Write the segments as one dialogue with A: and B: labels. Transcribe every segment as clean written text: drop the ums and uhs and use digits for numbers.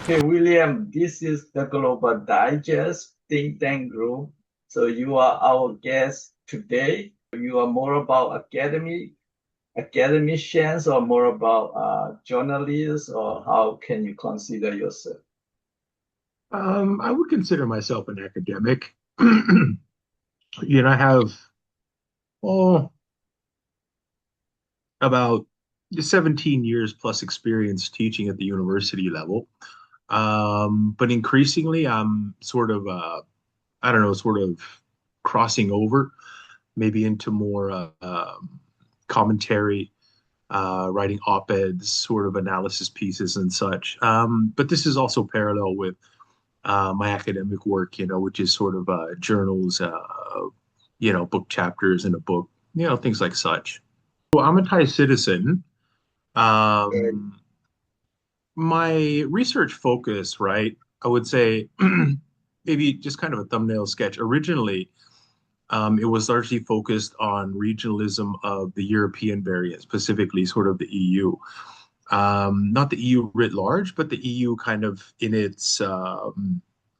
A: Hey, William, this is the Global Digest think tank group. So you are our guest today. You are more about academicians or more about journalists, or how can you consider yourself?
B: I would consider myself an academic. I have oh about 17 years plus experience teaching at the university level. But increasingly, I'm sort of I don't know, sort of crossing over maybe into more commentary, writing op-eds, sort of analysis pieces and such. But this is also parallel with my academic work, which is sort of journals, book chapters in a book, things like such. So I'm a Thai citizen. Um, my research focus, right, I would say maybe just kind of a thumbnail sketch. Originally, it was largely focused on regionalism of the European variant, specifically sort of the EU. Not the EU writ large, but the EU kind of in its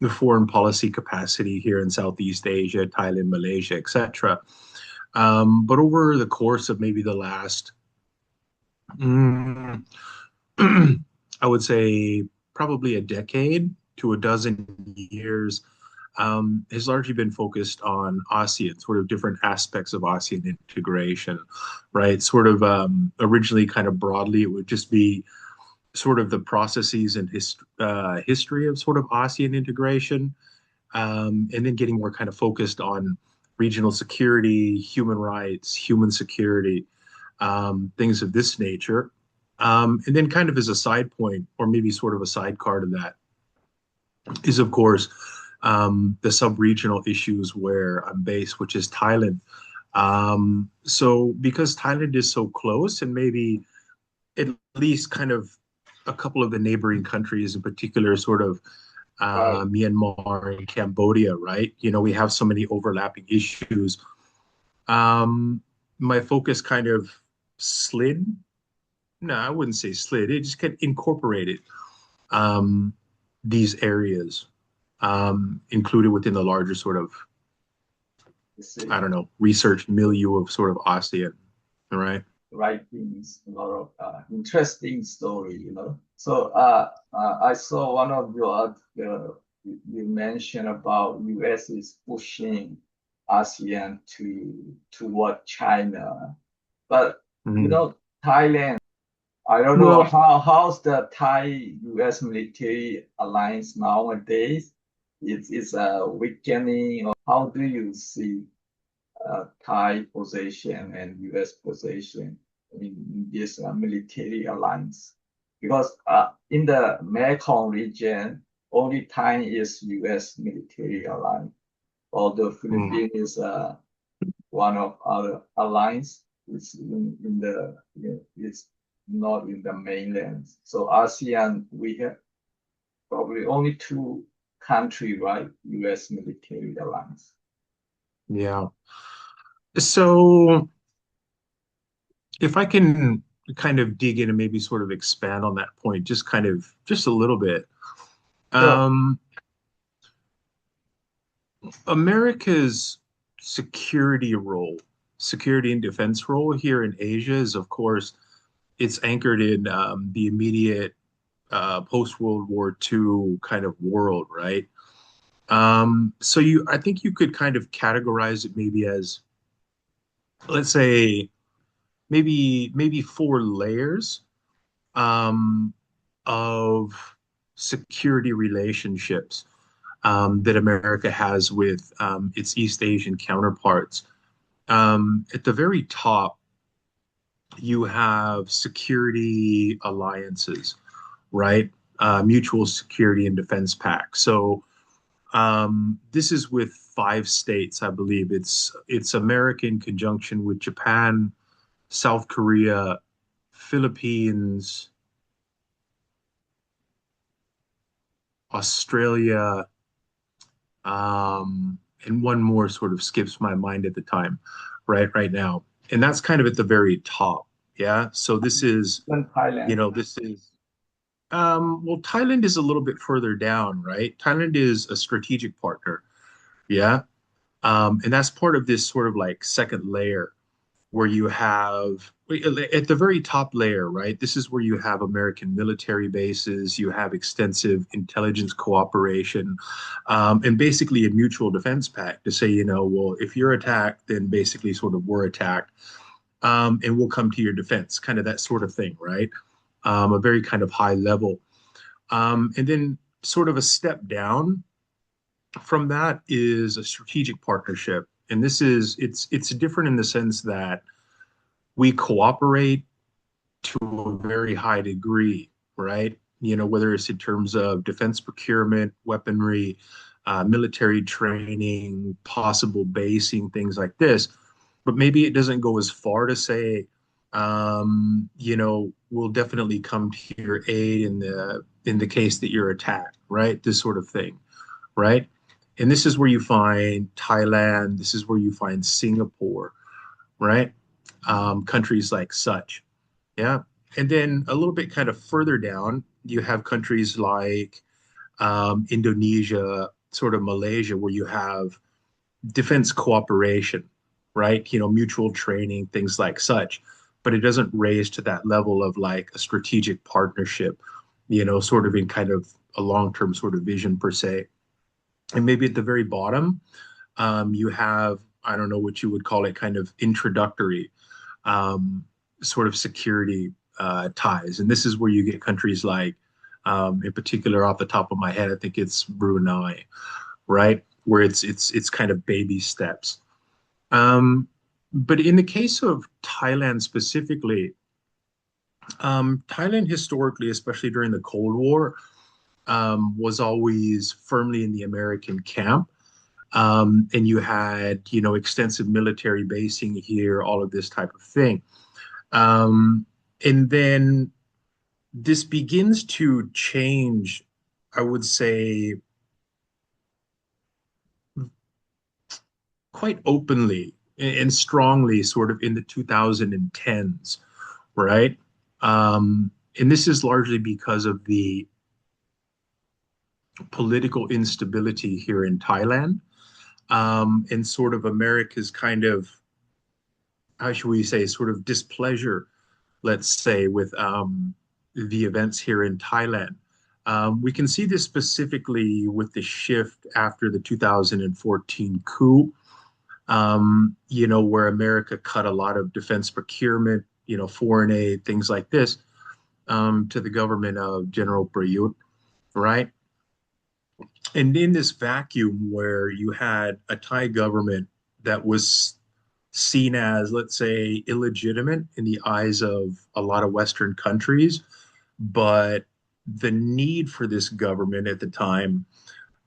B: foreign policy capacity here in Southeast Asia, Thailand, Malaysia, etc. But over the course of maybe the last, mm, I would say probably a decade to a dozen years, has largely been focused on ASEAN, sort of different aspects of ASEAN integration, right? Sort of originally, kind of broadly, it would just be sort of the processes and history of sort of ASEAN integration, and then getting more kind of focused on regional security, human rights, human security, things of this nature. And then kind of as a side point, or maybe sort of a sidecar to that, is of course the sub-regional issues where I'm based, which is Thailand. So because Thailand is so close, and maybe at least kind of a couple of the neighboring countries in particular, sort of
A: Right.
B: Myanmar and Cambodia, right? We have so many overlapping issues. Um, my focus kind of slid. No, I wouldn't say slid. It just kind of incorporated um, these areas, included within the larger sort of,
A: You see,
B: I don't know, research milieu of sort of ASEAN, all right?
A: writings, a lot of interesting story. So I saw one of your article. You mentioned about U.S. is pushing ASEAN toward China. But
B: Mhm.
A: Thailand, I don't know
B: Well,
A: how's the Thai-US military alliance nowadays. It's a weakening, or how do you see Thai position and US position in this military alliance? Because in the Mekong region, only Thai is US military alliance, although
B: mm,
A: Philippines is one of other alliance. It's it's not in the mainland. So ASEAN, we have probably only two country, right? U.S. military alliance.
B: yeah. So if I can kind of dig in and maybe sort of expand on that point, just a little bit.
A: Sure.
B: Um, America's security role, security and defense role here in Asia is, of course, it's anchored in the immediate post-World War II kind of world, right? So I think you could kind of categorize it maybe as, let's say, maybe four layers um, of security relationships that America has with its East Asian counterparts. At the very top, you have security alliances, right? Mutual security and defense pacts. So this is with five states, I believe. It's America in conjunction with Japan, South Korea, Philippines, Australia, and one more sort of skips my mind at the time, right now. And that's kind of at the very top. Yeah. So this is,
A: Even Thailand.
B: this is, Well, Thailand is a little bit further down, right? Thailand is a strategic partner. Yeah. And that's part of this sort of like second layer where you have at the very top layer, right? This is where you have American military bases, you have extensive intelligence cooperation, and basically a mutual defense pact to say, well, if you're attacked, then basically sort of we're attacked, and we'll come to your defense, kind of that sort of thing, right? A very kind of high level. And then sort of a step down from that is a strategic partnership. And this is it's different in the sense that we cooperate to a very high degree, right? Whether it's in terms of defense procurement, weaponry, military training, possible basing, things like this. But maybe it doesn't go as far to say, we'll definitely come to your aid in the case that you're attacked, right? This sort of thing, right? And this is where you find Thailand. This is where you find Singapore, right? Countries like such. Yeah. And then a little bit kind of further down, you have countries like Indonesia, sort of Malaysia, where you have defense cooperation, right? Mutual training, things like such. But it doesn't raise to that level of like a strategic partnership, sort of in kind of a long-term sort of vision per se. And maybe at the very bottom, you have, I don't know what you would call it, kind of introductory sort of security ties. And this is where you get countries like, in particular, off the top of my head, I think it's Brunei, right? Where it's kind of baby steps. But in the case of Thailand specifically, Thailand historically, especially during the Cold War, was always firmly in the American camp. And you had, extensive military basing here, all of this type of thing. And then this begins to change, I would say, quite openly and strongly, sort of in the 2010s, right? And this is largely because of the political instability here in Thailand, and sort of America's kind of, how should we say, sort of displeasure, let's say, with the events here in Thailand. We can see this specifically with the shift after the 2014 coup, where America cut a lot of defense procurement, foreign aid, things like this, to the government of General Prayut, right? And in this vacuum where you had a Thai government that was seen as, let's say, illegitimate in the eyes of a lot of Western countries, but the need for this government at the time,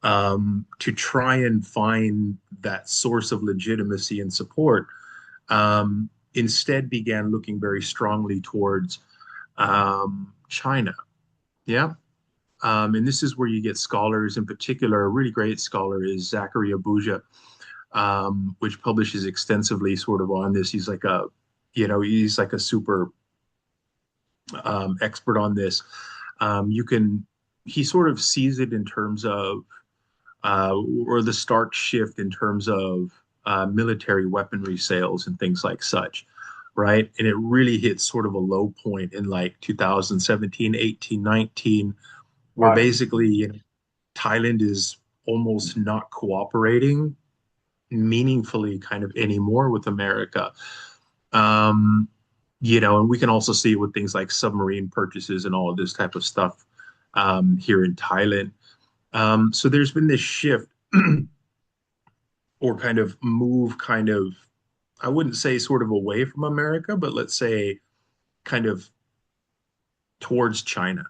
B: to try and find that source of legitimacy and support, instead began looking very strongly towards China. Yeah. And this is where you get scholars, in particular, a really great scholar is Zachary Abuja, which publishes extensively sort of on this. He's like a super expert on this. He sort of sees it in terms of, or the stark shift in terms of military weaponry sales and things like such, right? And it really hits sort of a low point in like 2017, 18, 19, where
A: Right.
B: basically, Thailand is almost not cooperating meaningfully kind of anymore with America. Um, and we can also see with things like submarine purchases and all of this type of stuff here in Thailand. So there's been this shift or kind of move, kind of, I wouldn't say sort of away from America, but let's say kind of towards China,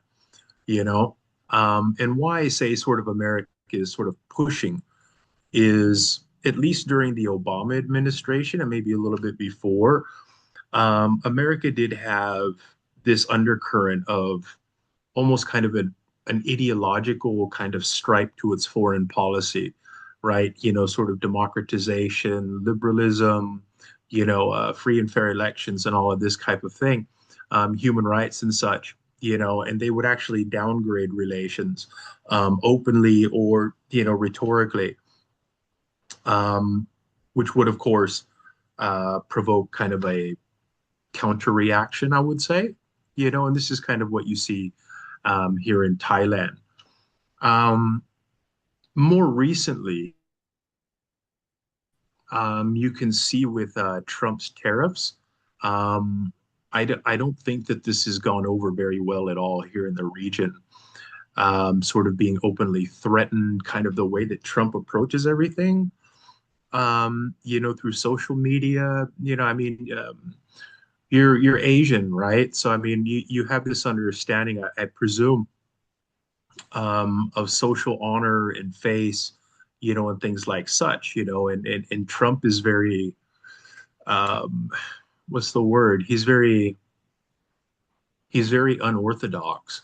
B: you know? And why I say sort of America is sort of pushing is, at least during the Obama administration and maybe a little bit before, America did have this undercurrent of almost kind of an ideological kind of stripe to its foreign policy, right? Sort of democratization, liberalism, free and fair elections and all of this type of thing, human rights and such. and they would actually downgrade relations openly or, rhetorically, um, which would, of course, provoke kind of a counter reaction, I would say, and this is kind of what you see here in Thailand. Um, More recently, you can see with Trump's tariffs, um, I don't think that this has gone over very well at all here in the region. Sort of being openly threatened, kind of the way that Trump approaches everything, through social media. I mean, you're Asian, right? So I mean, you have this understanding, I presume, of social honor and face, and things like such, and Trump is very, um, what's the word? He's very unorthodox,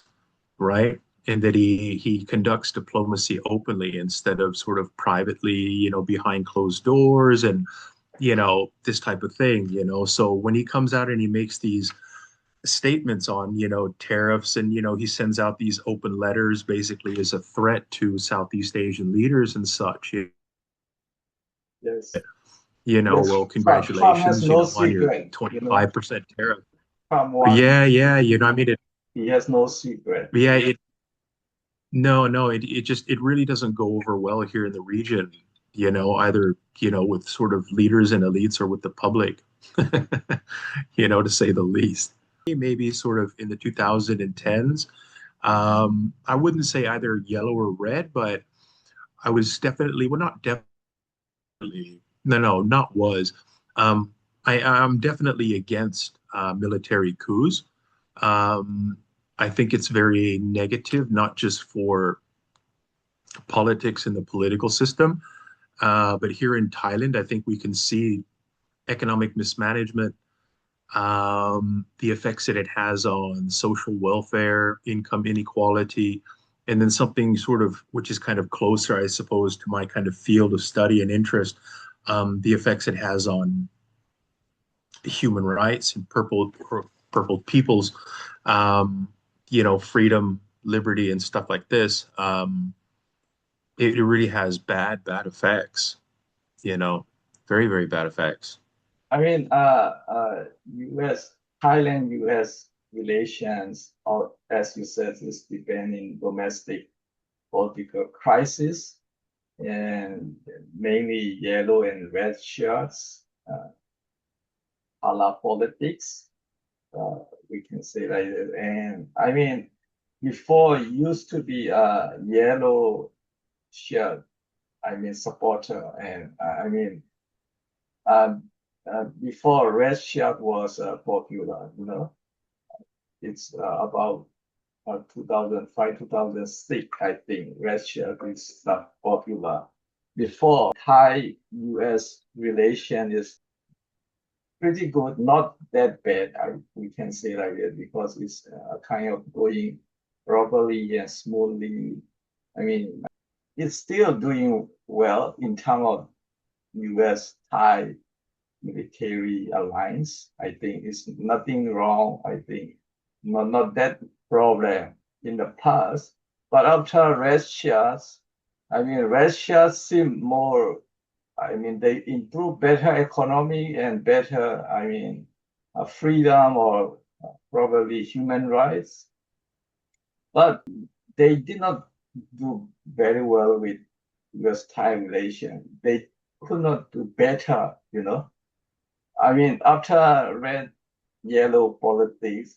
B: right? And that he conducts diplomacy openly instead of sort of privately, behind closed doors and, this type of thing, So when he comes out and he makes these statements on, tariffs, and, he sends out these open letters basically as a threat to Southeast Asian leaders and such,
A: Yes. Yes.
B: well,
A: Trump has
B: congratulations,
A: no
B: on your
A: secret,
B: 25% tariff.
A: Trump wants,
B: Yeah, yeah, I mean,
A: he has no secret.
B: yeah, no, no, it really doesn't go over well here in the region, either, with sort of leaders and elites or with the public, to say the least. Maybe sort of in the 2010s. I wouldn't say either yellow or red, but I was definitely, well, not definitely, no, no, not was. Um, I'm definitely against military coups. Um, I think it's very negative, not just for politics and the political system, but here in Thailand, I think we can see economic mismanagement, the effects that it has on social welfare, income inequality, and then something sort of which is kind of closer, I suppose, to my kind of field of study and interest, the effects it has on human rights and purple peoples, um, freedom, liberty, and stuff like this. It really has bad effects, you know, very, very bad effects.
A: I mean, U.S. Thailand U.S. relations, or as you said, is depending domestic political crisis and mainly yellow and red shirts, a la politics. We can say like that. And I mean, before it used to be a yellow shirt, I mean, supporter, and I mean, um, before red shirt was popular, it's about 2005, 2006, I think, red shirt is not popular. Before, Thai-US relation is pretty good, not that bad, we can say like that, because it's kind of going properly and smoothly. I mean, it's still doing well in terms of US-Thai military alliance. I think it's nothing wrong. I think not that problem in the past. But after Russia, I mean, Russia seem more, I mean, they improve better economy and better, I mean, freedom or probably human rights. But they did not do very well with US-Thai relation. They could not do better. I mean, after red, yellow politics,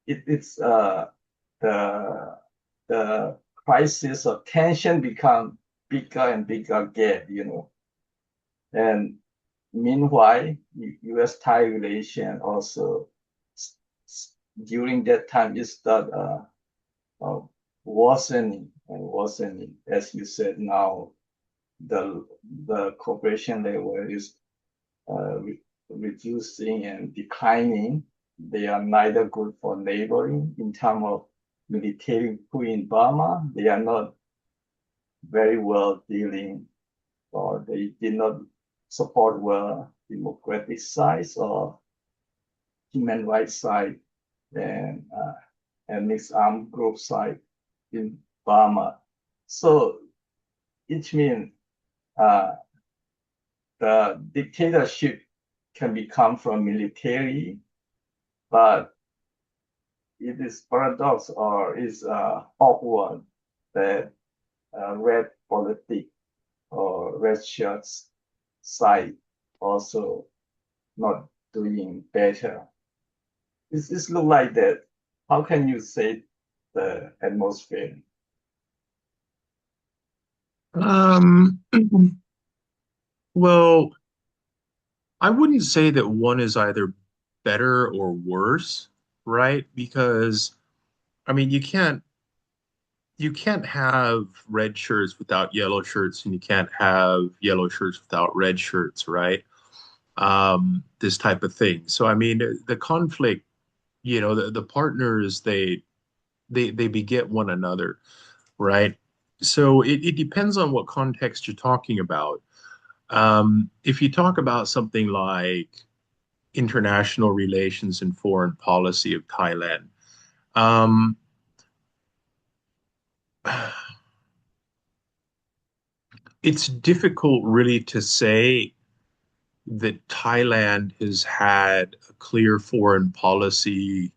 A: it's the the crisis or tension become bigger and bigger again. And meanwhile, U.S.-Thai relation also during that time is start uh, worsening and worsening. As you said, now the cooperation level is reducing and declining. They are neither good for neighboring in terms of military coup in Burma. They are not very well dealing, or they did not support well democratic side or human rights side. And and mixed armed group side in Burma. So it means uh, the dictatorship can become from military, but it is paradox or is awkward that red politic or red shirts side also not doing better. It look like that. How can you say the atmosphere?
B: Um, well, I wouldn't say that one is either better or worse, right? Because I mean, you can't have red shirts without yellow shirts, and you can't have yellow shirts without red shirts, right? This type of thing. So I mean, the conflict, the partners they beget one another, right? So it depends on what context you're talking about. If you talk about something like international relations and foreign policy of Thailand, um, it's difficult really to say that Thailand has had a clear foreign policy,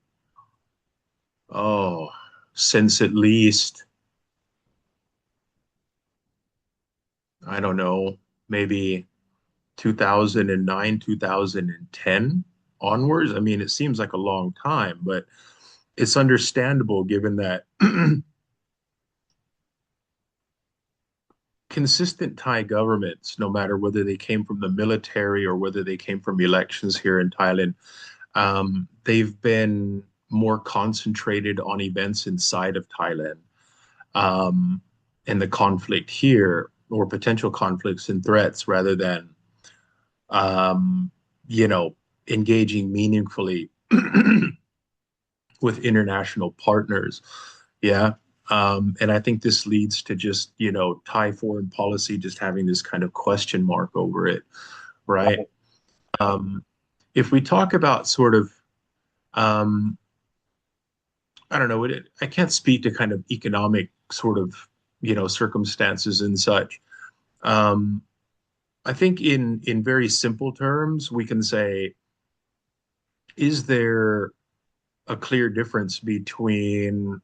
B: oh, since at least, I don't know, maybe 2009, 2010 onwards. I mean, it seems like a long time, but it's understandable given that consistent Thai governments, no matter whether they came from the military or whether they came from elections here in Thailand, they've been more concentrated on events inside of Thailand, and the conflict here or potential conflicts and threats rather than, um, you know, engaging meaningfully with international partners. Yeah. And I think this leads to just, Thai foreign policy just having this kind of question mark over it, right? Um, if we talk about sort of, um, I don't know, I can't speak to kind of economic sort of, circumstances and such. Um, I think in very simple terms, we can say, is there a clear difference between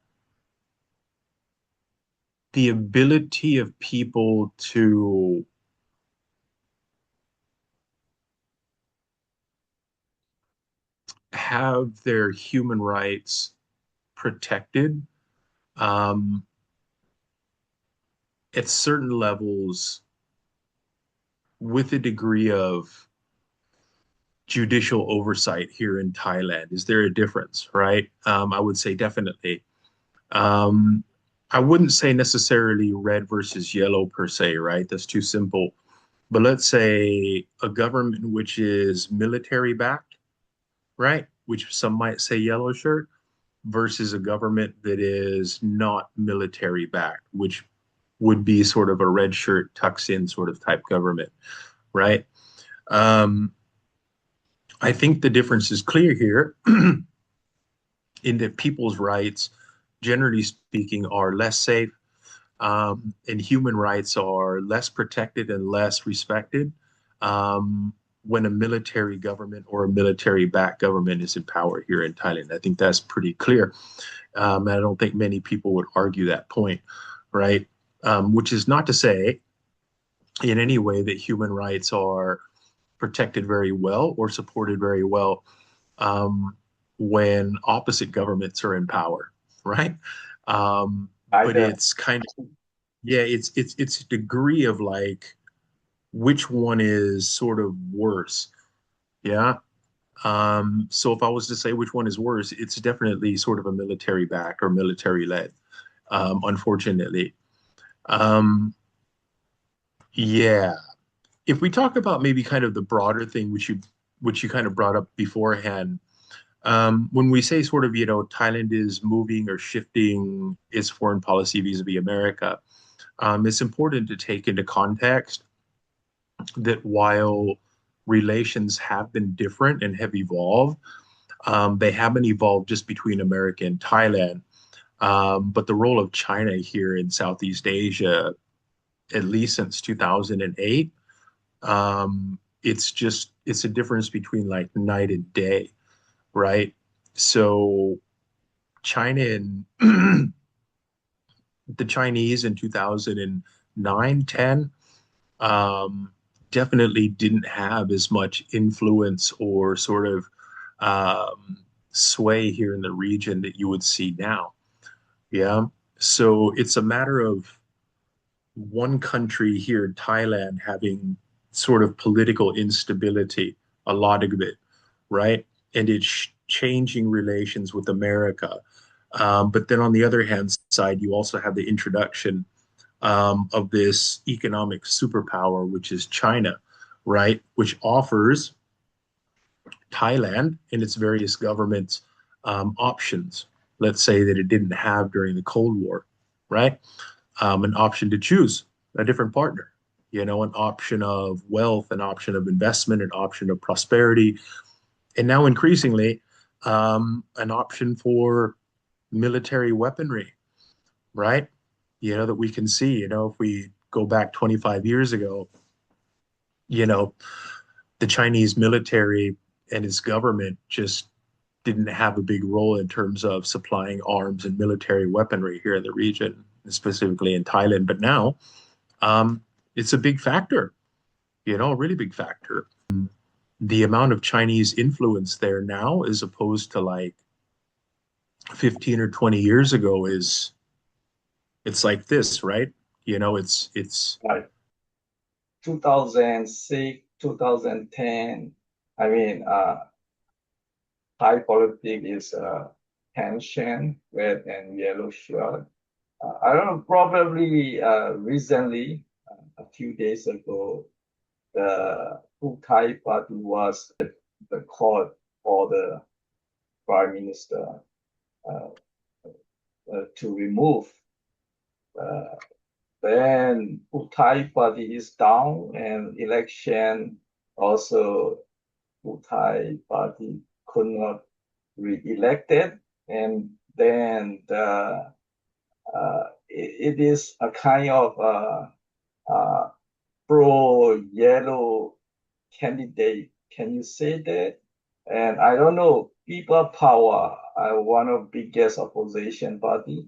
B: the ability of people to have their human rights protected, um, at certain levels with a degree of judicial oversight here in Thailand? Is there a difference, right? I would say definitely. Um, I wouldn't say necessarily red versus yellow per se, right? That's too simple. But let's say a government which is military backed, right? Which some might say yellow shirt, versus a government that is not military backed, which would be sort of a red shirt tucks in sort of type government, right? Um, I think the difference is clear here in that people's rights, generally speaking, are less safe, and human rights are less protected and less respected, when a military government or a military backed government is in power here in Thailand. I think that's pretty clear. And I don't think many people would argue that point, right? Which is not to say in any way that human rights are protected very well or supported very well, um, when opposite governments are in power, right? But
A: Either
B: it's kind of, yeah, it's a degree of like which one is sort of worse, yeah. So if I was to say which one is worse, it's definitely sort of a military backed or military led, unfortunately. Um, yeah. If we talk about maybe kind of the broader thing, which you kind of brought up beforehand, when we say sort of, Thailand is moving or shifting its foreign policy vis-a-vis America, it's important to take into context that while relations have been different and have evolved, They haven't evolved just between America and Thailand. But the role of China here in Southeast Asia, at least since 2008, it's a difference between like night and day, right? So China and the Chinese in 2009, 10, um, definitely didn't have as much influence or sort of um, sway here in the region that you would see now. Yeah. So it's a matter of one country here in Thailand having sort of political instability, a lot of it, right? And it's changing relations with America. But then on the other hand side, you also have the introduction of this economic superpower, which is China, right? Which offers Thailand and its various governments options, let's say that it didn't have during the Cold War, right? An option to choose a different partner, an option of wealth, an option of investment, an option of prosperity, and now increasingly an option for military weaponry, right? That we can see, if we go back 25 years ago, you know, the Chinese military and its government just didn't have a big role in terms of supplying arms and military weaponry here in the region, specifically in Thailand. But now um, it's a big factor, a really big factor. The amount of Chinese influence there now, as opposed to like 15 or 20 years ago, it's like this, right? It's
A: Like 2006, 2010. I mean, Thai politics is tension, red and yellow shirt. I don't know, probably recently, a few days ago, the Thai party was the court for the prime minister uh, to remove. Uh, then Thai party is down, and election also Thai party could not re-elected, and then it is a kind of uh, pro-yellow candidate. Can you say that? And I don't know, People Power are one of biggest opposition party.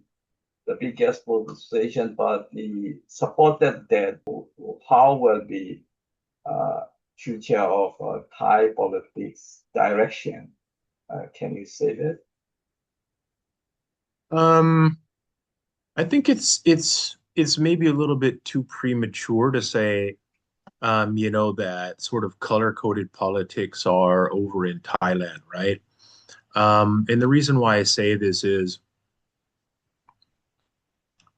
A: The biggest opposition party supported that. How will be future of Thai politics direction? Can you say that?
B: um, I think it's maybe a little bit too premature to say, that sort of color-coded politics are over in Thailand, right? And the reason why I say this is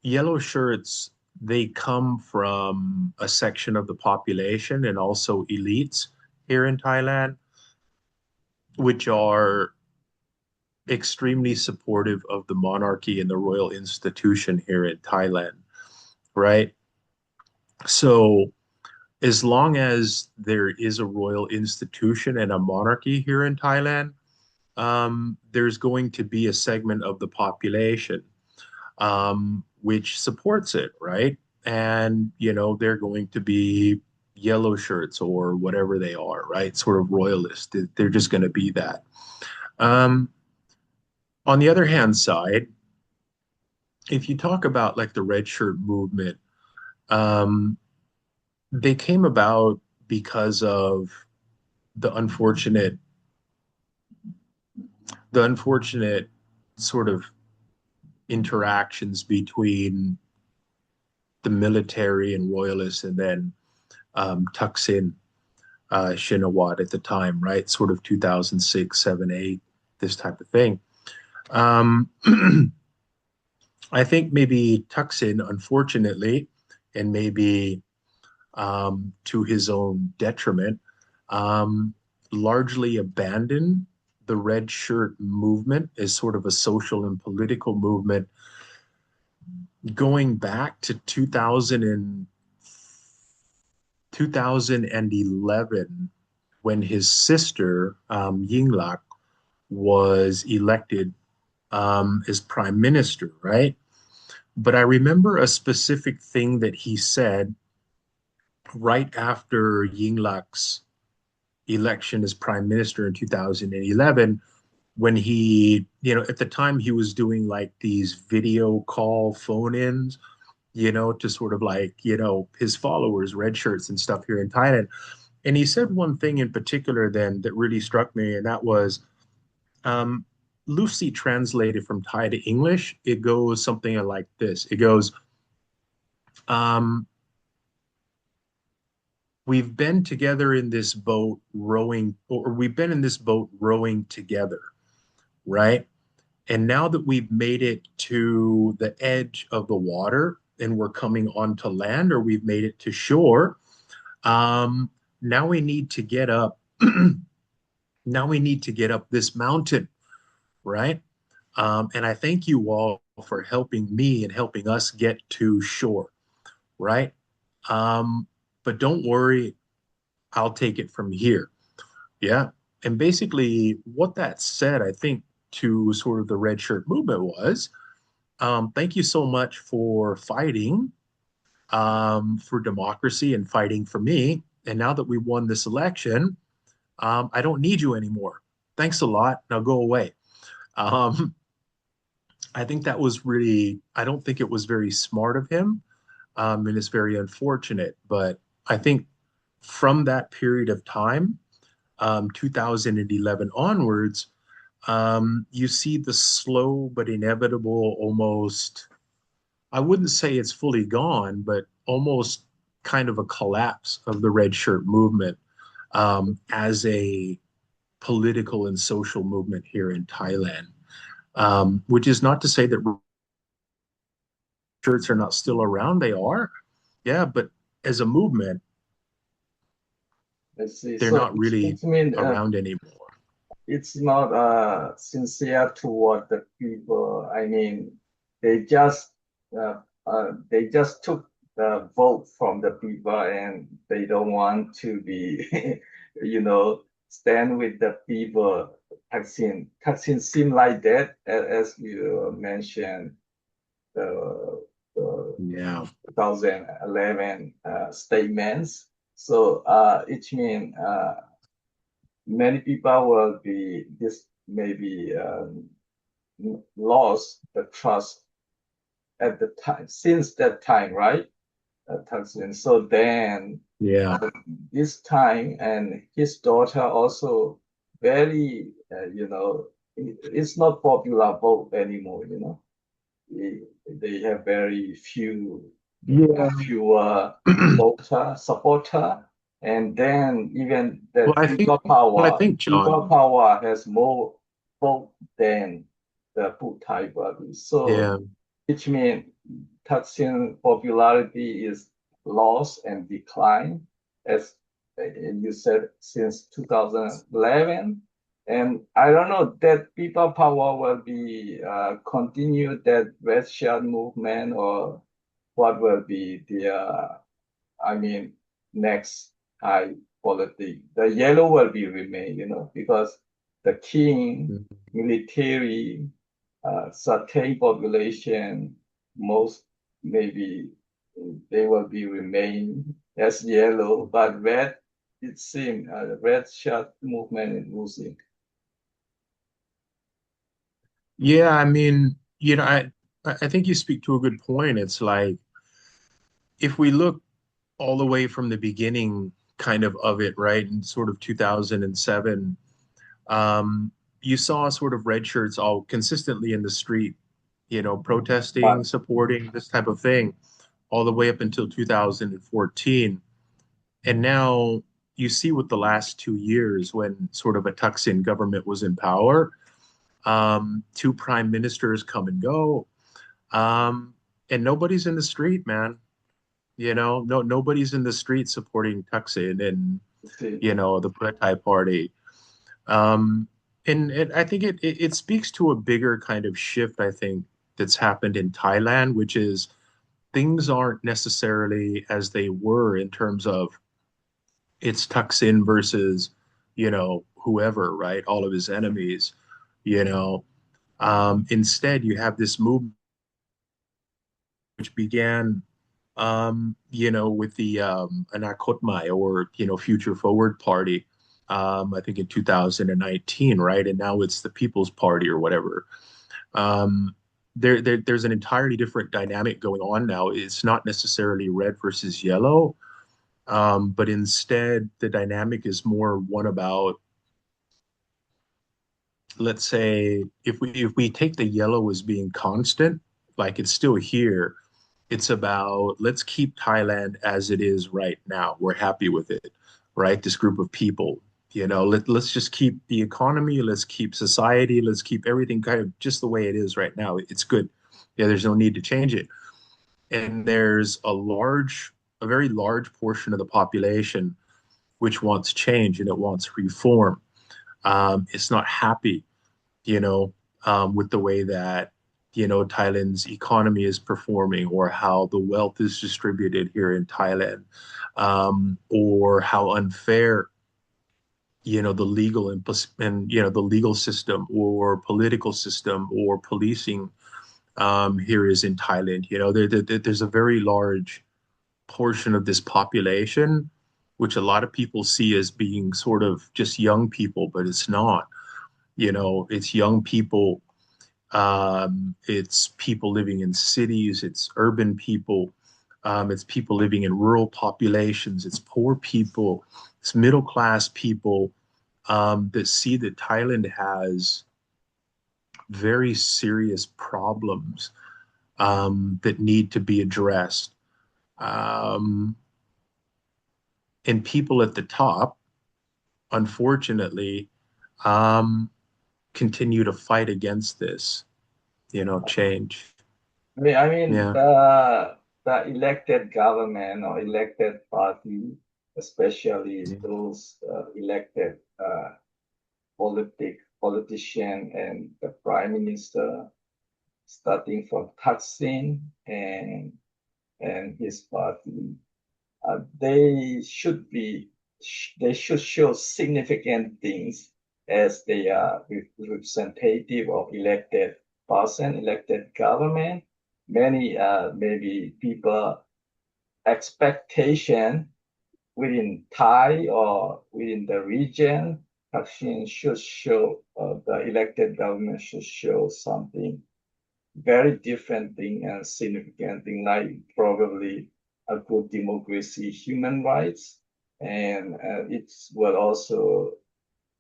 B: yellow shirts, they come from a section of the population and also elites here in Thailand, which are extremely supportive of the monarchy and the royal institution here in Thailand, right? So as long as there is a royal institution and a monarchy here in Thailand, there's going to be a segment of the population which supports it, right? And, they're going to be yellow shirts or whatever they are, right? Sort of royalist. They're just going to be that. Um, on the other hand side, if you talk about like the red shirt movement, um, they came about because of the unfortunate, the unfortunate sort of interactions between the military and royalists and then Thaksin Shinawat at the time, right? Sort of 2006, 7, 8, this type of thing. Um, I think maybe Thaksin, unfortunately, and maybe to his own detriment, um, largely abandoned the red shirt movement as sort of a social and political movement going back to 2011 when his sister, Yingluck, was elected as prime minister, right? But I remember a specific thing that he said right after Yingluck's election as prime minister in 2011, when he, at the time he was doing like these video call phone ins, to sort of like, his followers, red shirts and stuff here in Thailand. And he said one thing in particular then that really struck me, and that was um, loosely translated from Thai to English, it goes something like this. It goes, um, we've been together in this boat rowing, or we've been in this boat rowing together, right? And now that we've made it to the edge of the water and we're coming onto land, or we've made it to shore, um, now we need to get up. Now we need to get up this mountain, right? And I thank you all for helping me and helping us get to shore, right? Um, but don't worry, I'll take it from here. Yeah. And basically, what that said, I think, to sort of the red shirt movement was thank you so much for fighting for democracy and fighting for me. And now that we won this election, I don't need you anymore. Thanks a lot. Now go away. Um, I think that was really, I don't think it was very smart of him. And it's very unfortunate. But I think from that period of time, 2011 onwards, you see the slow but inevitable, almost, I wouldn't say it's fully gone, but almost kind of a collapse of the red shirt movement as a political and social movement here in Thailand. Which is not to say that shirts are not still around. They are, yeah, but as a movement,
A: I see.
B: they're
A: So
B: not really
A: it means
B: around anymore.
A: it's not sincere toward the people. I mean, they just they just took the vote from the people, and they don't want to be, stand with the people. Taksin seemed like that, as you mentioned, the
B: Yeah.
A: 2011 statements. So it means many people will be this maybe lost the trust at the time since that time, right? Thaksin. So then
B: Yeah.
A: this time, and his daughter also very it's not popular vote anymore. they, they have very
B: Yeah.
A: fewer voter supporter, and then even
B: Well,
A: the
B: I think, well, I think,
A: people
B: John,
A: power has more vote than the Phú Thai party. So
B: yeah,
A: which means Thaksin popularity is lost and decline, as you said, since 2011. And I don't know that people power will be continue that red shirt movement, or what will be the I mean next high politics. The yellow will be remain, because the king, military, certain population, most maybe they will be remain as yellow, but red, it seems the red shirt movement is losing.
B: yeah. I mean, I think you speak to a good point. It's like if we look all the way from the beginning, kind of it, right, in sort of 2007, um, you saw sort of red shirts all consistently in the street, protesting,
A: But
B: supporting this type of thing, all the way up until 2014. And now you see with the last 2 years when sort of a Thaksin government was in power, two prime ministers come and go, and nobody's in the street, man. Nobody's in the street supporting Thaksin and
A: see,
B: the Pheu Thai party. Um, and I think it speaks to a bigger kind of shift, I think, that's happened in Thailand, which is things aren't necessarily as they were in terms of it's Thaksin versus, whoever, right? All of his enemies. you know. Instead, you have this movement which began, with the Anakotmai or, Future Forward Party, I think in 2019, right? And now it's the People's Party or whatever. Um, there's an entirely different dynamic going on now. It's not necessarily red versus yellow, but instead the dynamic is more one about, let's say, if we take the yellow as being constant, like it's still here, it's about let's keep Thailand as it is right now. We're happy with it, right? This group of people, let's just keep the economy, let's keep society, let's keep everything kind of just the way it is right now. It's good. Yeah, there's no need to change it. And there's a very large portion of the population which wants change and it wants reform. It's not happy, you know, with the way that, Thailand's economy is performing or how the wealth is distributed here in Thailand, or how unfair, the legal and the legal system or political system or policing here is in Thailand. There's a very large portion of this population, which a lot of people see as being sort of just young people, but it's not. It's young people, it's people living in cities, it's urban people, it's people living in rural populations, it's poor people, it's middle class people that see that Thailand has very serious problems that need to be addressed. Um, and people at the top, unfortunately, um, continue to fight against this, change.
A: I mean,
B: Yeah.
A: the elected government or elected party, especially
B: Yeah.
A: those elected politician and the prime minister, starting from Thaksin and his party, they should show significant things as they are representative of elected person, elected government. Many maybe people expectation within Thai or within the region, action should show the elected government should show something very different thing and significant thing, like probably a good democracy, human rights, and it will also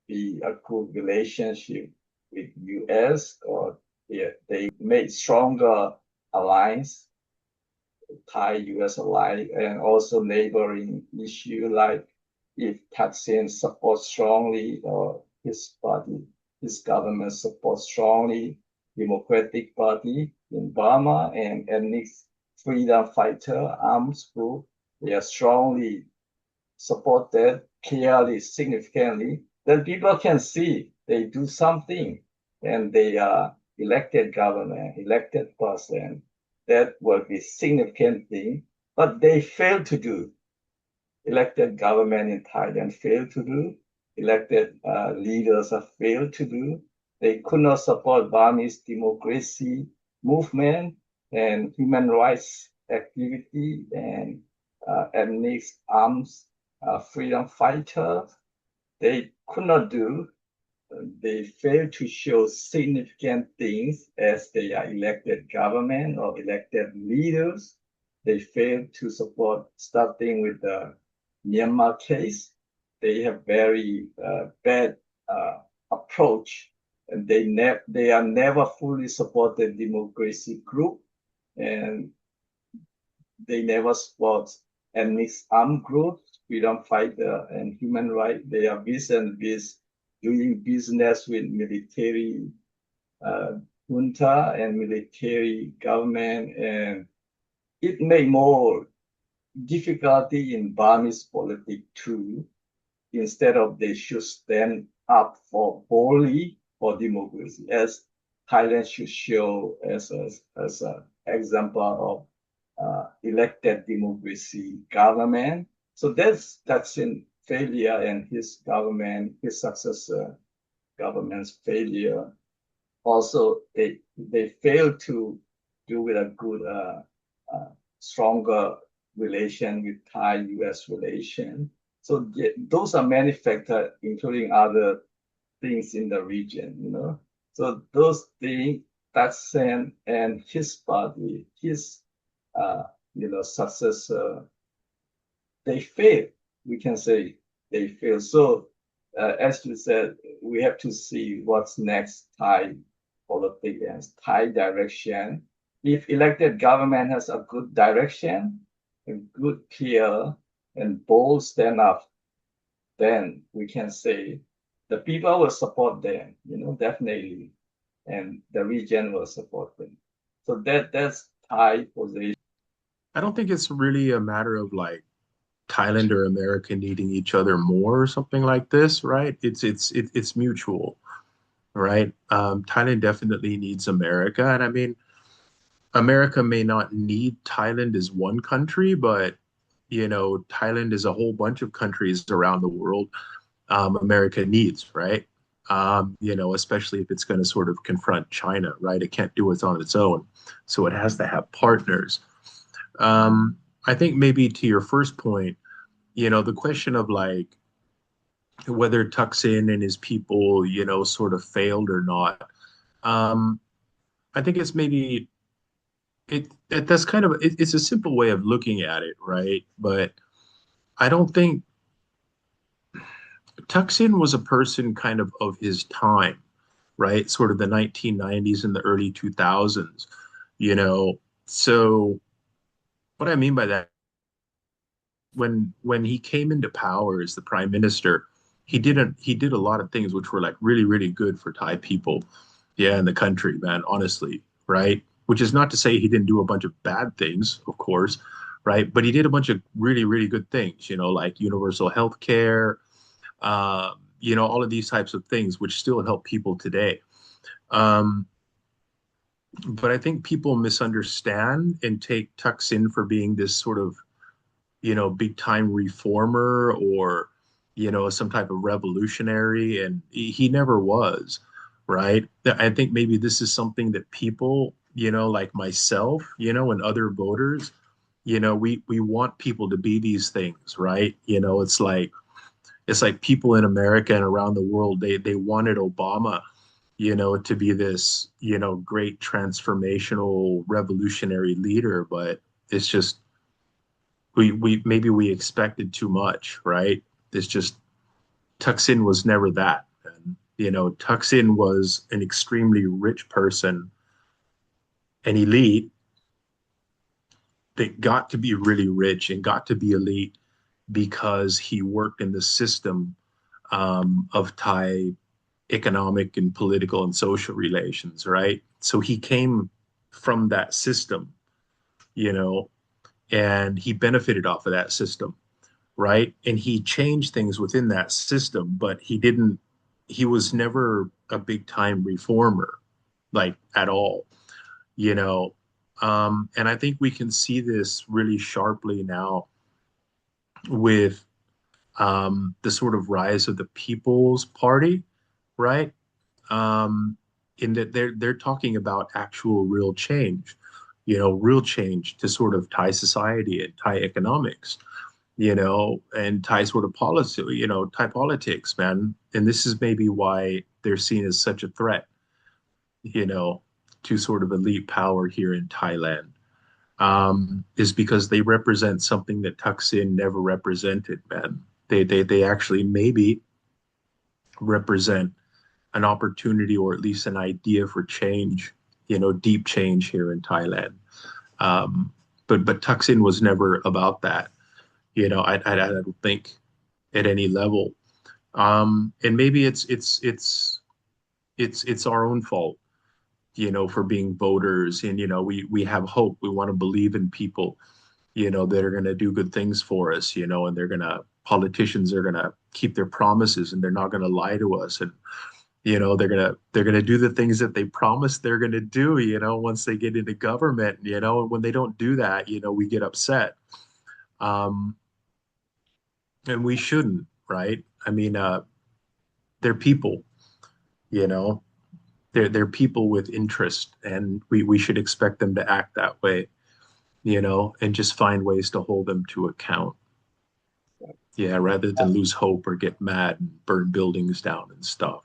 A: be a good relationship with U.S. or yeah, they made stronger alliance, Thai-U.S. alliance, and also neighboring issue like if Thaksin supports strongly or his party, his government supports strongly Democratic Party in Burma and ethnic freedom fighter arms group, they are strongly supported clearly, significantly, then people can see they do something and they are elected government, elected person. That will be significant thing, but they fail to do. Elected government in Thailand failed to do. Elected leaders have failed to do. They could not support Burmese democracy movement and human rights activity and ethnic arms freedom fighters. They could not do. They fail to show significant things as they are elected government or elected leaders. They fail to support, starting with the Myanmar case. They have very bad approach, and they are never fully supported democracy group, and they never support ethnic armed groups, freedom fighter, and human rights. They are doing business with military uh, junta and military government, and it made more difficulty in Burmese politics too. Instead of they should stand up for boldly for democracy, as Thailand should show as a example of elected democracy government. So that's in failure, and his government, his successor government's failure. also they fail to do with a good stronger relation with Thai-US relation. So those are many factors, including other things in the region, you know. So those things, Thaksin and his party, his uh, successor, they fail. We can say they fail. So as you said, we have to see what's next Thai politics and Thai direction. If elected government has a good direction, a good clear and bold stand up, then we can say the people will support them, definitely, and the region will support them. So that's Thai position.
B: I don't think it's really a matter of like Thailand or America needing each other more or something like this, right? It's mutual, right? Thailand definitely needs America, and I mean, America may not need Thailand as one country, but Thailand is a whole bunch of countries around the world America needs, right? Especially if it's going to sort of confront China, right? It can't do it on its own, so it has to have partners. I think maybe to your first point, the question of like whether Thaksin and his people, sort of failed or not. Um, I think it's maybe that's kind of it's a simple way of looking at it, right? But I don't think Thaksin was a person kind of his time, right? Sort of the 1990s and the early 2000s, you know. So what I mean by that, when he came into power as the prime minister, he did a lot of things which were like really, really good for Thai people, yeah, in the country, man, honestly, right? Which is not to say he didn't do a bunch of bad things, of course, right? But he did a bunch of really, really good things, like universal health care, all of these types of things, which still help people today. Um, but I think people misunderstand and take Thaksin for being this sort of, big time reformer or, some type of revolutionary. And he never was, right? I think maybe this is something that people, like myself, and other voters, we want people to be these things, right? It's like people in America and around the world, they wanted Obama, to be this, great transformational revolutionary leader, but it's just we maybe we expected too much, right? It's just Thaksin was never that. And, Thaksin was an extremely rich person, an elite that got to be really rich and got to be elite because he worked in the system of Thai economic and political and social relations, right? So he came from that system, you know, and he benefited off of that system, right? And he changed things within that system, but he was never a big time reformer, like at all, you know. And I think we can see this really sharply now with the sort of rise of the People's Party, right? In that they're talking about actual real change, real change to sort of Thai society and Thai economics, and Thai sort of policy, Thai politics, man. And this is maybe why they're seen as such a threat, you know, to sort of elite power here in Thailand, is because they represent something that Thaksin never represented, man. They actually maybe represent an opportunity or at least an idea for change, deep change here in Thailand. Um, but Thaksin was never about that. I don't think at any level. And maybe it's our own fault, for being voters, and we have hope. We want to believe in people, that are going to do good things for us, and politicians are gonna keep their promises and they're not going to lie to us, and they're gonna do the things that they promise they're gonna do, once they get into government, and when they don't do that, we get upset. Um, and we shouldn't, right? I mean, they're people, you know. they're people with interest, and we should expect them to act that way, and just find ways to hold them to account. Yeah, rather than lose hope or get mad and burn buildings down and stuff.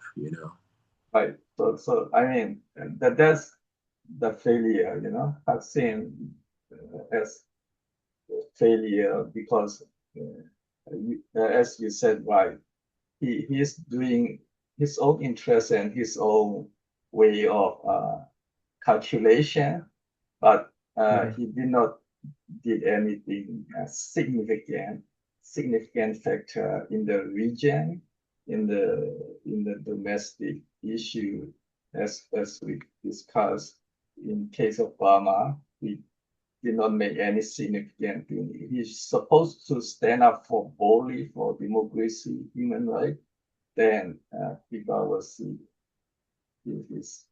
A: Right. So I mean, that's the failure, I've seen as failure because, as you said, right, he's doing his own interest and his own way of calculation, but
B: Mhm.
A: he did not did anything significant factor in the region, in the domestic issue, as we discussed. In case of Burma, he did not make any significant thing. He's supposed to stand up for boldly for democracy, human rights. Then people will see his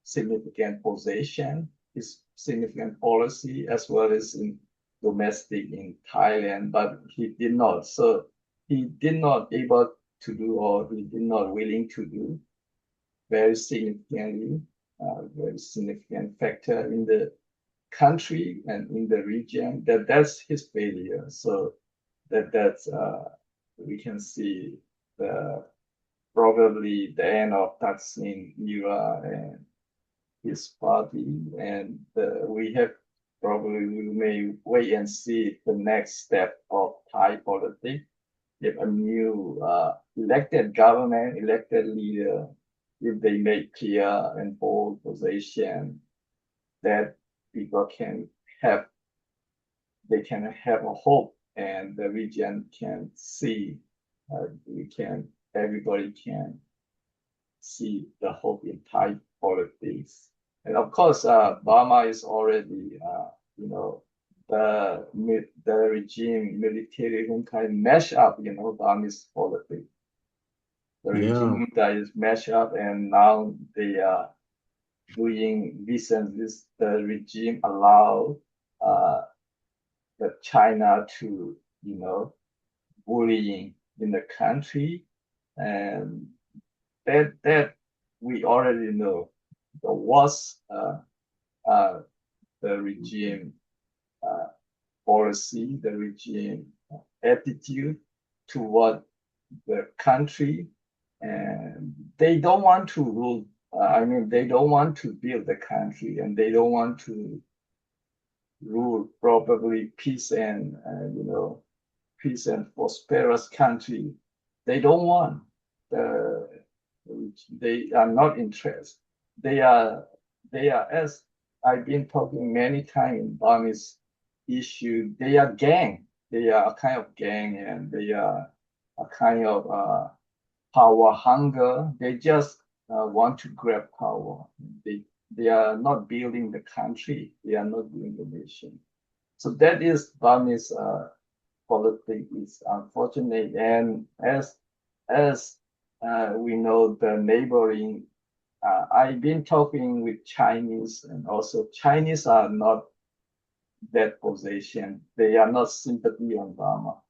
A: significant position, his significant policy, as well as in domestic in Thailand, but he did not. So he did not able to do, or he did not willing to do very significantly, very significant factor in the country and in the region. That's his failure. So that's we can see the probably the end of Thaksin era and his party, and we have probably we may wait and see the next step of Thai politics. If a new elected government, elected leader, if they make clear and bold position that people have, they can have a hope, and the region can see, everybody can see the hope in Thai politics. And of course, Burma is already, the regime military junta mash up, Burmese politics. The regime
B: Yeah.
A: junta is mash up, and now they are doing this and this. The regime allow uh, the China to, bullying in the country, and that we already know the worst uh, the regime uh, policy, the regime attitude toward the country, and they don't want to rule. I mean, they don't want to build the country, and they don't want to rule probably peace and peace and prosperous country. They don't want the they are not interested. They are as I've been talking many times in Burmese issue. They are gang. They are a kind of gang, and they are a kind of power hunger. They just want to grab power. They they are not building the country. They are not building the nation. So that is Burmese politics is unfortunate. And as we know, the neighboring, I've been talking with Chinese, and also Chinese are not that position. They are not sympathy on Burma.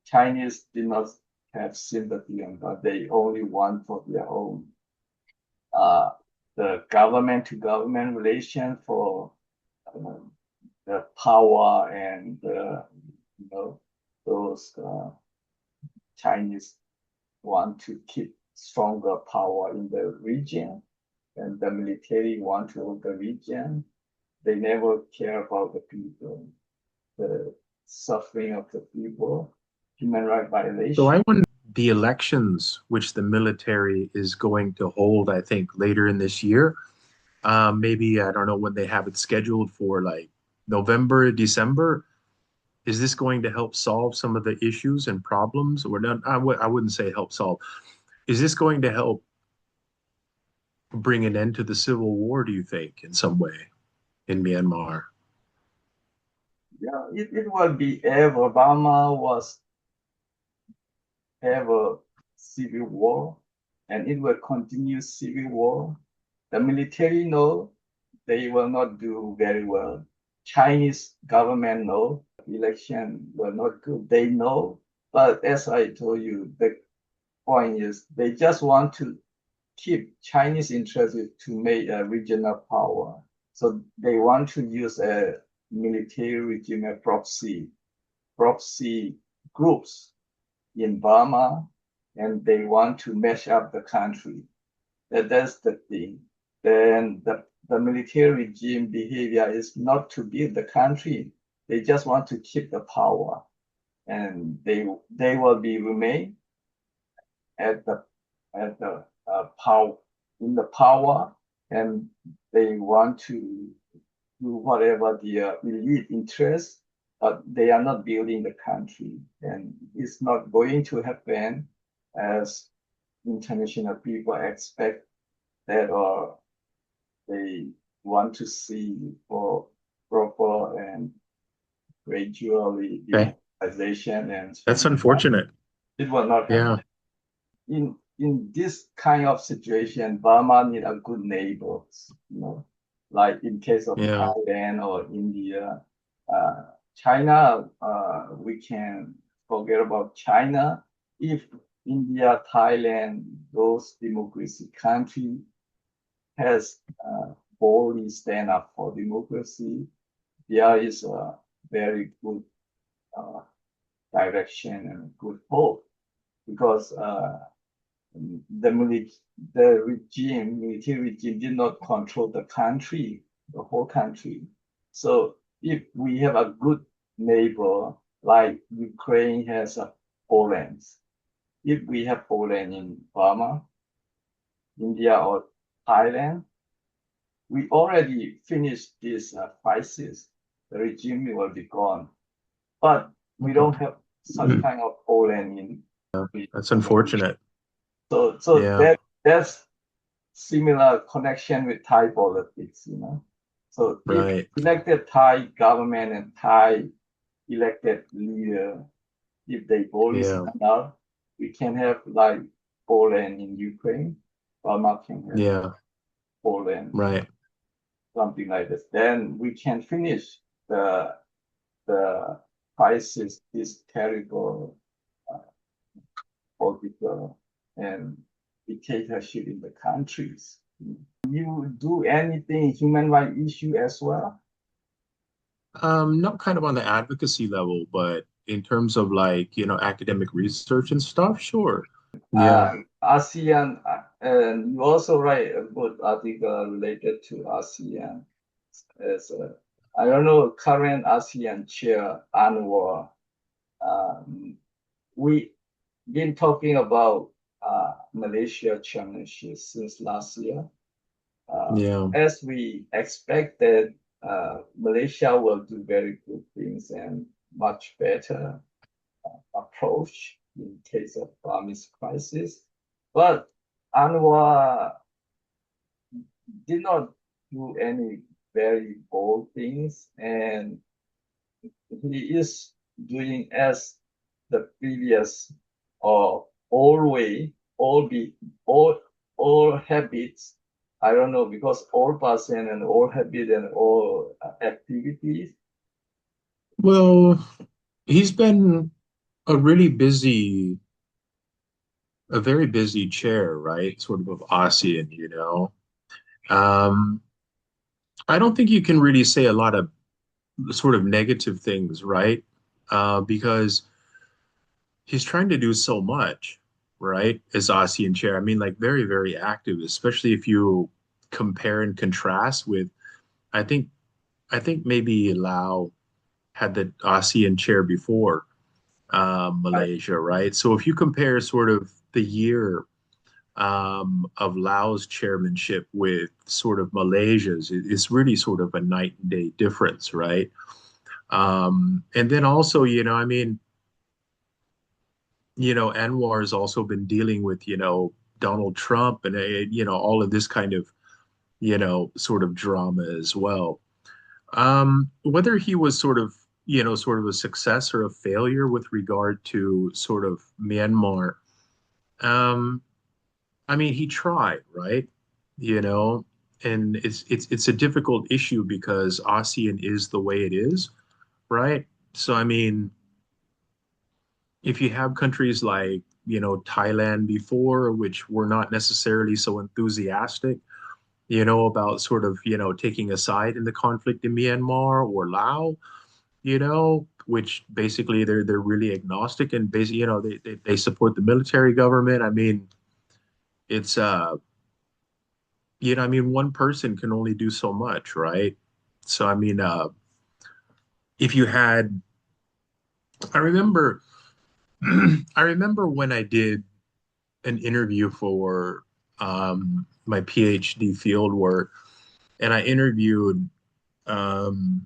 A: Chinese do not have sympathy on Burma. They only want for their own uh, the government to government relation for um, the power and those Chinese want to keep stronger power in the region, and the military want to rule the region. They never care about the people, the suffering of the people, human right
B: So
A: violation.
B: I wonder the elections which the military is going to hold, I think, later in this year. Maybe I don't know when they have it scheduled for, like November, December. Is this going to help solve some of the issues and problems? Or not? I wouldn't say help solve. Is this going to help bring an end to the civil war, do you think, in some way in Myanmar?
A: Yeah, it will be ever. Burma was ever civil war, and it will continue civil war. The military know they will not do very well. Chinese government know election will not good. They know, but as I told you, the point is they just want to keep Chinese interests to make a regional power. So they want to use a military regime, a proxy groups in Burma, and they want to mash up the country. That's the thing. Then the military regime behavior is not to build the country. They just want to keep the power, and they will be remain at the power in the power, and they want to do whatever their elite interests, but they are not building the country, and it's not going to happen as international people expect that, or they want to see for proper and gradually
B: Okay.
A: democratization and
B: That's
A: strength.
B: unfortunate.
A: It will not happen.
B: Yeah.
A: In this kind of situation, Burma need a good neighbors, like in case of
B: Yeah.
A: Thailand or India. China, we can forget about China. If India, Thailand, those democracy country has boldly stand up for democracy, there is a very good uh, direction and good hope, because the military regime did not control the country, the whole country. So if we have a good neighbor like Ukraine has a Poland, if we have Poland in Burma, India or Thailand, we already finished this crisis. The regime will be gone. But we don't have such kind of Poland in.
B: That's unfortunate.
A: So
B: Yeah.
A: that's similar connection with Thai politics. So if
B: Right.
A: elected Thai government and Thai elected leader, if they boldly
B: Yeah.
A: stand up, we can have like Poland in Ukraine, Burma can have
B: Yeah.
A: Poland,
B: Right.
A: something like this. Then we can finish the crisis, this terrible uh, political and dictatorship in the countries. You do anything human rights issue as well?
B: Not kind of on the advocacy level, but in terms of like, academic research and stuff, sure. Yeah.
A: ASEAN, and you also write a good article related to ASEAN. As I don't know, current ASEAN chair Anwar. Um, we been talking about Malaysia chairmanship since last year.
B: Yeah.
A: As we expected, Malaysia will do very good things and much better approach in case of Burmese crisis. But Anwar did not do any very bold things, and he is doing as the previous or old way, all habits. I don't know, because old person and old habit and all activities.
B: Well, he's been a really busy, a very busy chair, right? Sort of ASEAN. Um, I don't think you can really say a lot of sort of negative things, right? Because he's trying to do so much, right? As ASEAN chair. I mean, like very, very active, especially if you compare and contrast with, I think, I think maybe Lao had the ASEAN chair before
A: I,
B: Malaysia, right? So if you compare sort of the year of Lao's chairmanship with sort of Malaysia's, it's really sort of a night and day difference, right? And then also, I mean, Anwar has also been dealing with, Donald Trump and, all of this kind of, sort of drama as well. Whether he was sort of a success or a failure with regard to sort of Myanmar, um, I mean, he tried, right? You know, and it's a difficult issue because ASEAN is the way it is, right? So I mean, if you have countries like Thailand before, which were not necessarily so enthusiastic, about sort of, taking a side in the conflict in Myanmar or Laos, which basically they're really agnostic and basically, they support the military government. I mean, it's one person can only do so much, right? So I mean, if you had, I remember, I remember when I did an interview for my PhD field work, and I interviewed um,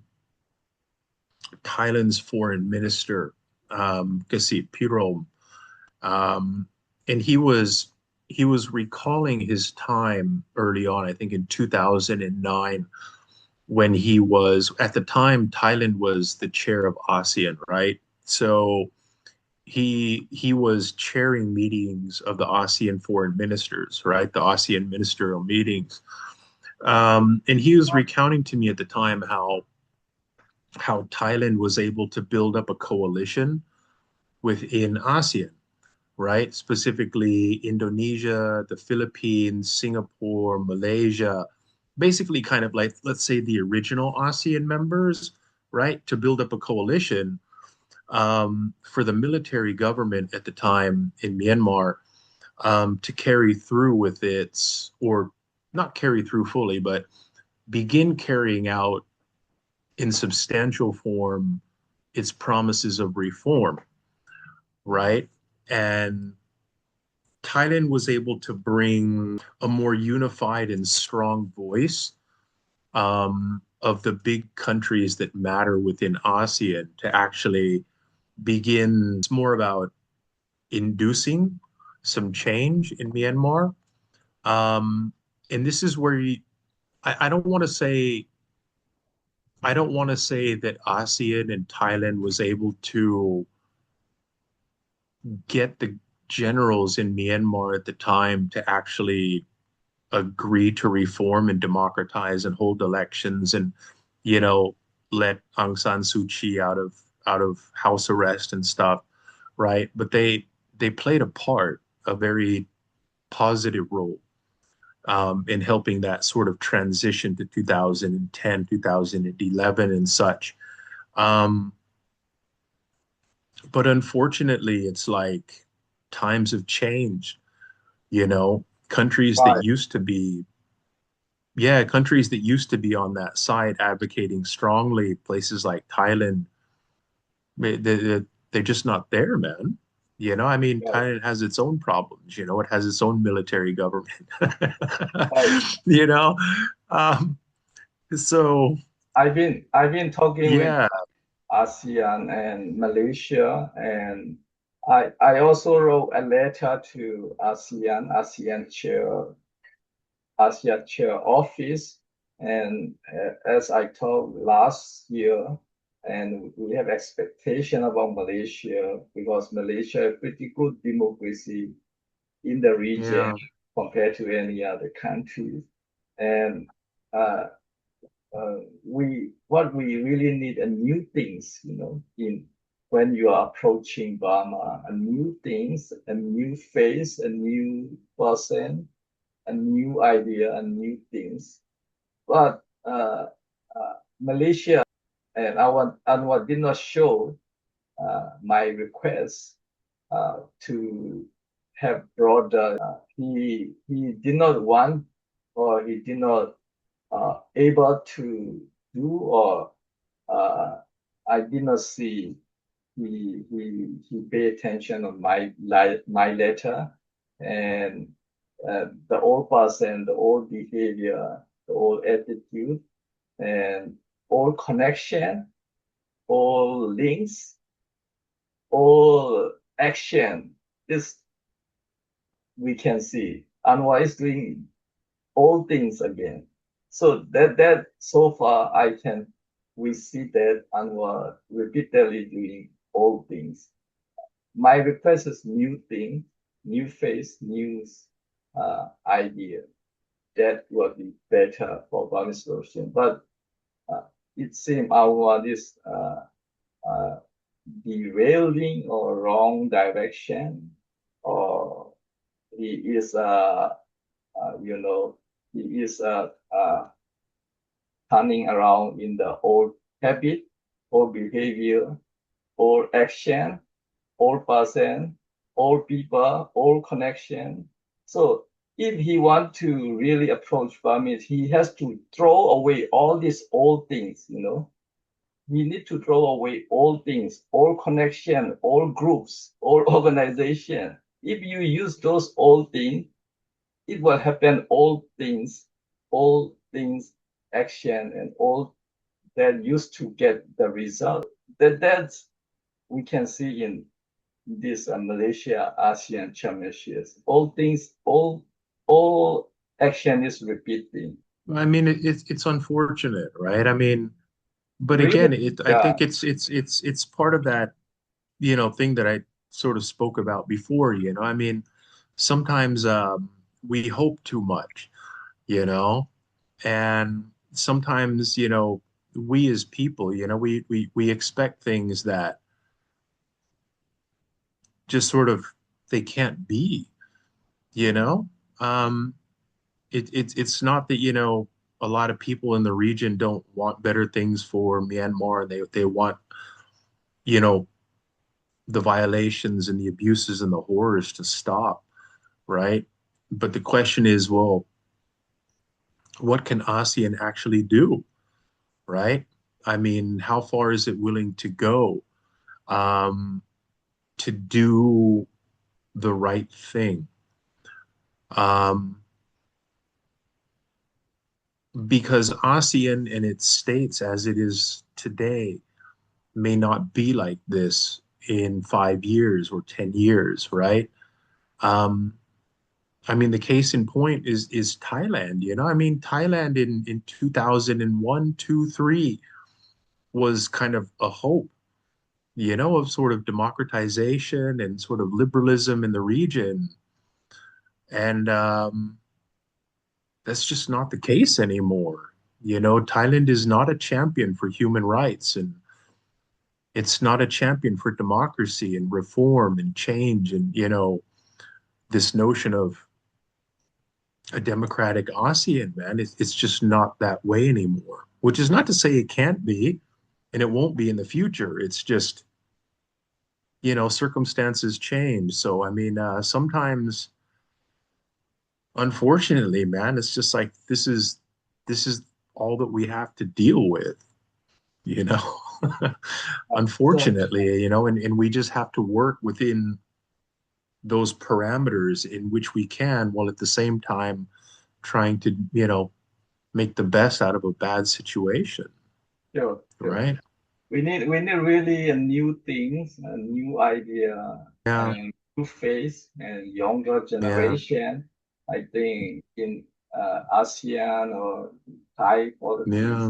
B: Thailand's foreign minister, Kasit Pirom, um, and he was recalling his time early on, I think in 2009, when he was at the time Thailand was the chair of ASEAN, right? So he was chairing meetings of the ASEAN foreign ministers, right? The ASEAN ministerial meetings. And he was recounting to me at the time how Thailand was able to build up a coalition within ASEAN, right? Specifically Indonesia, the Philippines, Singapore, Malaysia, basically kind of like, let's say, the original ASEAN members, right? To build up a coalition for the military government at the time in Myanmar to carry through with its, or not carry through fully, but begin carrying out in substantial form its promises of reform, right? And Thailand was able to bring a more unified and strong voice of the big countries that matter within ASEAN to actually begin. It's more about inducing some change in Myanmar. Um, and this is where I don't want to say that ASEAN and Thailand was able to get the generals in Myanmar at the time to actually agree to reform and democratize and hold elections and, you know, let Aung San Suu Kyi out of house arrest and stuff, right? But they played a part, a very positive role in helping that sort of transition to 2010, 2011, and such. Um, but unfortunately, it's like times have changed, countries that
A: Right.
B: used to be, yeah, countries that used to be on that side advocating strongly, places like Thailand, they're just not there, man. I mean,
A: Right.
B: Thailand has its own problems, it has its own military government,
A: Right.
B: you know? Um, so,
A: I've been talking with
B: yeah,
A: ASEAN and Malaysia, and I also wrote a letter to ASEAN chair office, and as I told last year, and we have expectation about Malaysia because Malaysia has pretty good democracy in the region
B: yeah,
A: compared to any other country, and uh, we really need a new things, in when you are approaching Burma, a new things, a new face, a new person, a new idea, and new things. But Malaysia and Anwar did not show my request to have broader. He did not want, or he did not able to do, or uh, I did not see he pay attention on my letter, and the old person, the old behavior, the old attitude, and all connection, all links, all action. This we can see. Anwar is doing all things again. So that so far we see that Anwar repeatedly doing all things. My request is new thing, new face, new idea. That will be better for Bali solution. But uh, it seems Anwar is uh, derailing or wrong direction, or he is you know, he is turning around in the old habit, old behavior, old action, old person, old people, old connection. So if he want to really approach Burmese, he has to throw away all these old things, you know. He need to throw away all things, all connection, all groups, all organization. If you use those old things, it will happen all things, action, and all that used to get the result. That's we can see in this Malaysia ASEAN championships. All things, all action is repeating.
B: I mean, it's unfortunate, right? I mean, but
A: Really,
B: again, I
A: yeah,
B: think it's part of that, thing that I sort of spoke about before, I mean, sometimes we hope too much, you know, and sometimes, we as people, we expect things that just sort of they can't be, you know. Um, it's not that, a lot of people in the region don't want better things for Myanmar. They want, you know, the violations and the abuses and the horrors to stop, right? But the question is, well, what can ASEAN actually do, right? I mean, how far is it willing to go um, to do the right thing? Um, because ASEAN and its states, as it is today, may not be like this in 5 years or 10 years, right? Um, I mean, the case in point is Thailand, I mean, Thailand in 2001, 2, 3 was kind of a hope, of sort of democratization and sort of liberalism in the region. And that's just not the case anymore. Thailand is not a champion for human rights, and it's not a champion for democracy and reform and change, and this notion of a democratic ASEAN, man. It's just not that way anymore, which is not to say it can't be and it won't be in the future. It's just, circumstances change. So, I mean, sometimes, unfortunately, man, it's just like this is all that we have to deal with, you know.
A: so
B: Unfortunately, and we just have to work within those parameters in which we can, while at the same time trying to, make the best out of a bad situation,
A: sure, sure.
B: right?
A: We need really a new things, a new idea,
B: Yeah,
A: and new face and younger
B: yeah,
A: generation. I think in ASEAN or Thai politics
B: yeah.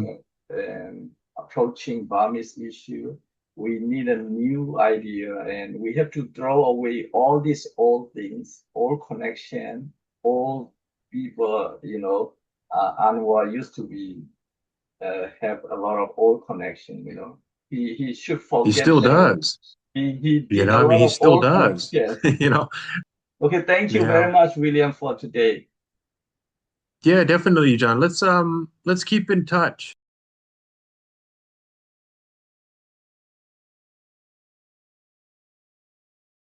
A: and approaching Burmese issue, we need a new idea, and we have to throw away all these old things, old connection, old people. Anwar used to be have a lot of old connection. He should
B: He
A: forget
B: still
A: that.
B: does,
A: He did a
B: I mean,
A: lot
B: he
A: of
B: still
A: old
B: does,
A: connection.
B: you know.
A: Okay, thank you
B: Yeah,
A: very much, William, for today.
B: yeah, definitely, John. Let's keep in touch.